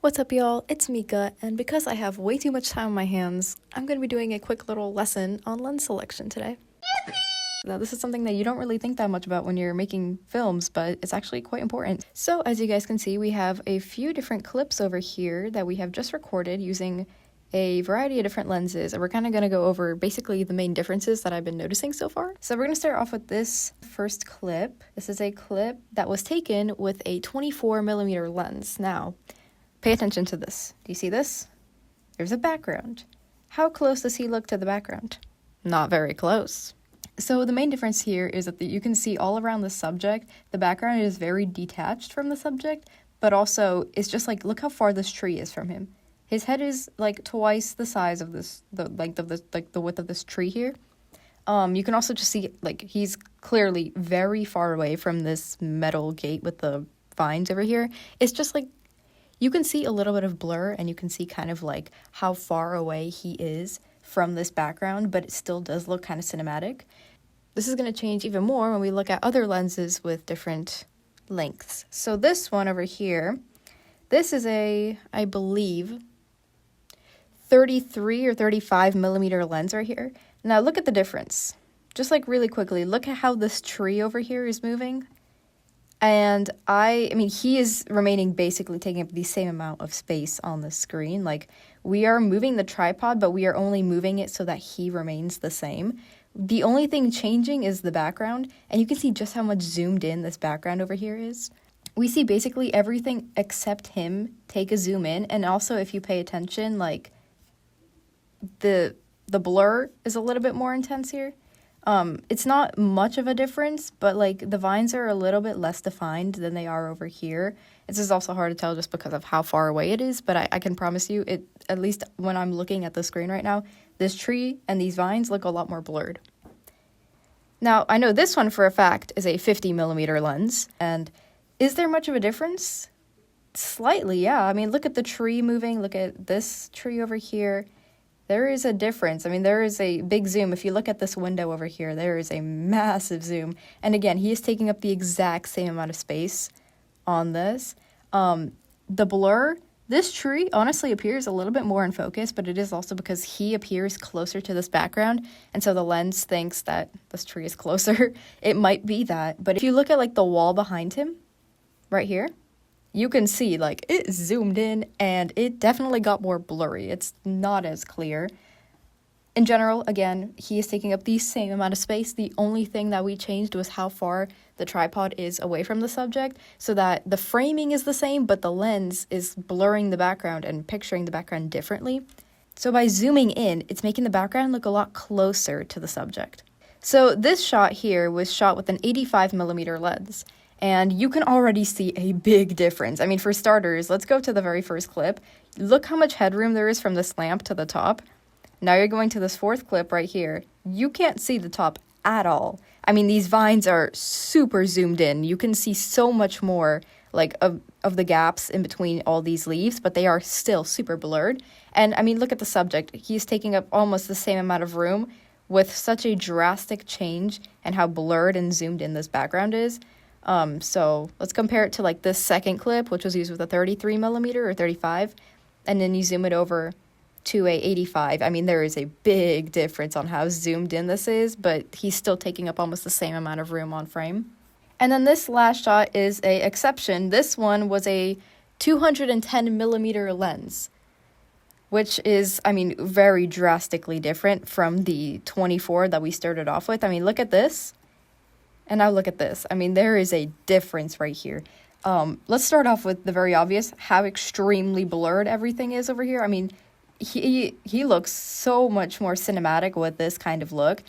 What's up, y'all? It's Mika, and because I have way too much time on my hands, I'm going to be doing a quick little lesson on lens selection today. Now, this is something that you don't really think that much about when you're making films, but it's actually quite important. So, as you guys can see, we have a few different clips over here that we have just recorded using a variety of different lenses, and we're kind of going to go over basically the main differences that I've been noticing so far. So we're going to start off with this first clip. This is a clip that was taken with a 24mm lens. Now, pay attention to this. Do you see this? There's a background. How close does he look to the background? Not very close. So the main difference here is that you can see all around the subject, the background is very detached from the subject, but also it's just like, look how far this tree is from him. His head is like twice the size of this, the length of this, like the width of this tree here. You can also just see like he's clearly very far away from this metal gate with the vines over here. It's just like, you can see a little bit of blur, and you can see kind of like how far away he is from this background, but it still does look kind of cinematic. This is going to change even more when we look at other lenses with different lengths. So this one over here, this is a, I believe, 33 or 35mm lens right here. Now look at the difference. Just like really quickly, look at how this tree over here is moving. And I mean, he is remaining basically taking up the same amount of space on the screen. Like, we are moving the tripod, but we are only moving it so that he remains the same. The only thing changing is the background, and you can see just how much zoomed in this background over here is. We see basically everything except him take a zoom in, and also if you pay attention, like, the blur is a little bit more intense here. It's not much of a difference, but like the vines are a little bit less defined than they are over here. This is also hard to tell just because of how far away it is, but I can promise you it, at least when I'm looking at the screen right now, this tree and these vines look a lot more blurred. Now, I know this one for a fact is a 50mm lens, and is there much of a difference? Slightly, yeah. I mean, look at the tree moving, look at this tree over here. There is a difference. I mean, there is a big zoom. If you look at this window over here, there is a massive zoom. And again, he is taking up the exact same amount of space on this. The blur, this tree honestly appears a little bit more in focus, but it is also because he appears closer to this background. And so the lens thinks that this tree is closer. It might be that. But if you look at like the wall behind him, right here, you can see, like, it zoomed in, and it definitely got more blurry. It's not as clear. In general, again, he is taking up the same amount of space. The only thing that we changed was how far the tripod is away from the subject, so that the framing is the same, but the lens is blurring the background and picturing the background differently. So by zooming in, it's making the background look a lot closer to the subject. So this shot here was shot with an 85mm lens. And you can already see a big difference. I mean, for starters, let's go to the very first clip. Look how much headroom there is from this lamp to the top. Now you're going to this fourth clip right here. You can't see the top at all. I mean, these vines are super zoomed in. You can see so much more, like, of the gaps in between all these leaves, but they are still super blurred. And, I mean, look at the subject. He's taking up almost the same amount of room with such a drastic change in how blurred and zoomed in this background is. So let's compare it to like this second clip, which was used with a 33mm or 35, and then you zoom it over to a 85. I mean, there is a big difference on how zoomed in this is, but he's still taking up almost the same amount of room on frame. And then this last shot is a exception. This one was a 210mm lens, which is, I mean, very drastically different from the 24 that we started off with. I mean, look at this. And now look at this. I mean, there is a difference right here. Let's start off with the very obvious, how extremely blurred everything is over here. I mean, he looks so much more cinematic with this kind of look.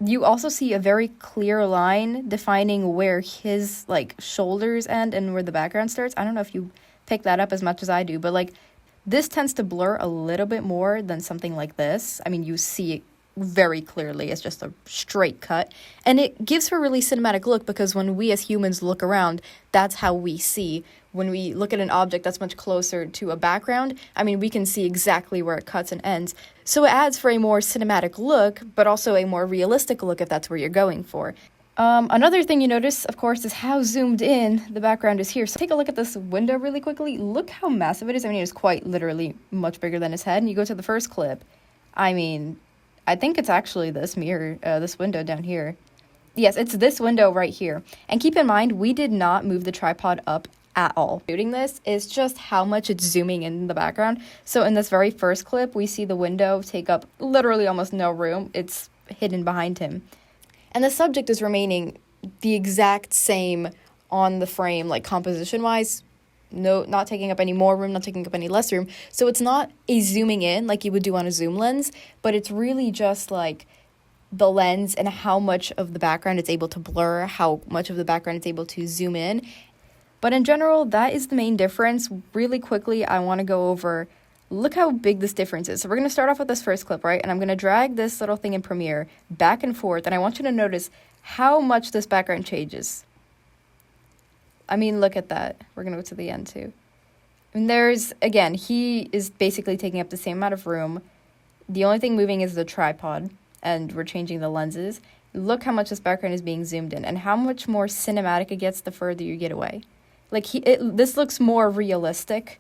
You also see a very clear line defining where his, like, shoulders end and where the background starts. I don't know if you pick that up as much as I do, but, like, this tends to blur a little bit more than something like this. I mean, you see it very clearly. It's just a straight cut, and it gives her a really cinematic look because when we as humans look around, that's how we see. When we look at an object that's much closer to a background, I mean, we can see exactly where it cuts and ends. So it adds for a more cinematic look, but also a more realistic look if that's where you're going for. Another thing you notice, of course, is how zoomed in the background is here. So take a look at this window really quickly. Look how massive it is. I mean, it's quite literally much bigger than his head. And you go to the first clip. I mean, I think it's actually this mirror, this window down here. Yes, it's this window right here. And keep in mind, we did not move the tripod up at all. Shooting this is just how much it's zooming in the background. So in this very first clip, we see the window take up literally almost no room. It's hidden behind him. And the subject is remaining the exact same on the frame, like composition-wise. No, not taking up any more room, not taking up any less room. So it's not a zooming in like you would do on a zoom lens, but it's really just like the lens and how much of the background it's able to blur, how much of the background it's able to zoom in. But in general, that is the main difference. Really quickly, I want to go over, look how big this difference is. So we're going to start off with this first clip, right? And I'm going to drag this little thing in Premiere back and forth, and I want you to notice how much this background changes. I mean, look at that. We're going to go to the end too. And there's, again, he is basically taking up the same amount of room. The only thing moving is the tripod, and we're changing the lenses. Look how much this background is being zoomed in, and how much more cinematic it gets the further you get away. Like, this looks more realistic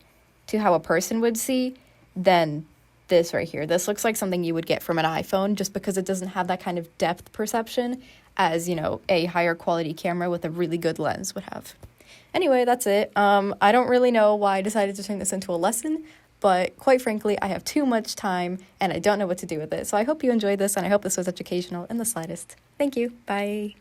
to how a person would see than this right here. This looks like something you would get from an iPhone just because it doesn't have that kind of depth perception as, you know, a higher quality camera with a really good lens would have. Anyway, that's it. I don't really know why I decided to turn this into a lesson, but quite frankly, I have too much time and I don't know what to do with it. So I hope you enjoyed this, and I hope this was educational in the slightest. Thank you. Bye.